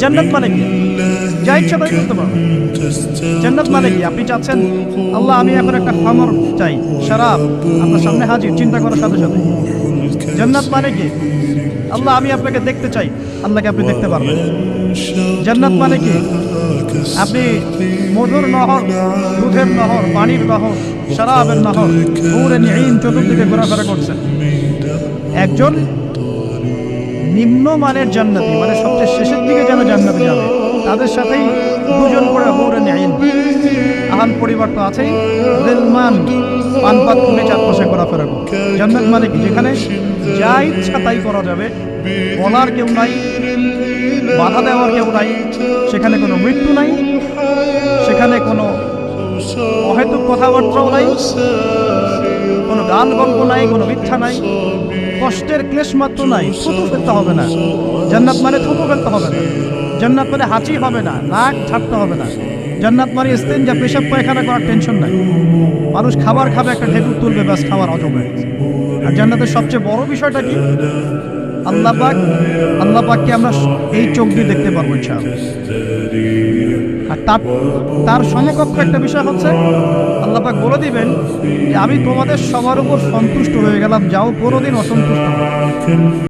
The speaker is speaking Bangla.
জান্নাত মানে কি? যা ইচ্ছা তাই করতে পারবেন। জান্নাত মানে কি? আপনি চাচ্ছেন আল্লাহ আমি এখন একটা খামর চাই, শরাব আপনার সামনে হাজির, চিন্তা করার সাথে সাথে। জান্নাত মানে কি? আল্লাহ আমি আপনাকে দেখতে চাই, আল্লাহকে আপনি দেখতে পারবেন। জান্নাত মানে কি? আপনি মধুর নহর, দুধের নহর, পানির নহর, শরাবের নহর, হুরুন ঈন চতুর্দিকে ঘোরাফেরা করছেন। একজন নিম্নমানের জান্নাতি, মানে সবচেয়ে শেষের দিকে যারা জান্নাতে যাবে তাদের সাথেই দুজন করে হুরুন ঈন, আহাল পরিবার তো আছেই, দিলমান পানপাত খুলে চারপাশে ঘোরাফেরা করে। জান্নাত মানে কি? যেখানে যা ইচ্ছা তাই করা যাবে, বলার কেউ নাই, বাধা দেওয়ার কেউ নাই, সেখানে কোনো মৃত্যু নাই, সেখানে কোনো অহেতুক কথাবার্তাও নাই, কোনো গান গল্প নাই, কোনো মিথ্যা নাই, কষ্টের ক্লেশ মাত্র নাই। থুতু ফেলতে হবে না। জান্নাত মানে থুতু ফেলতে হবে না। জান্নাত মানে হাঁচি হবে না, নাক ছাড়তে হবে না। জান্নাত মানে ইস্তেঞ্জা, পেশাব পায়খানা করার টেনশন নাই। মানুষ খাবার খাবে, একটা ঢেকুর তুলবে, ব্যাস খাবার হজম হয়ে গেছে। আর জান্নাতের সবচেয়ে বড় বিষয়টা কি? আল্লাহ পাককে আমরা এই চোখ দিয়ে দেখতে পারবো ইনশাআল্লাহ। আর তার সমকক্ষ একটা বিষয় হচ্ছে আল্লাহ পাক বলে দিবেন যে আমি তোমাদের সবার উপর সন্তুষ্ট হয়ে গেলাম, যাও কোনোদিন অসন্তুষ্ট হবে।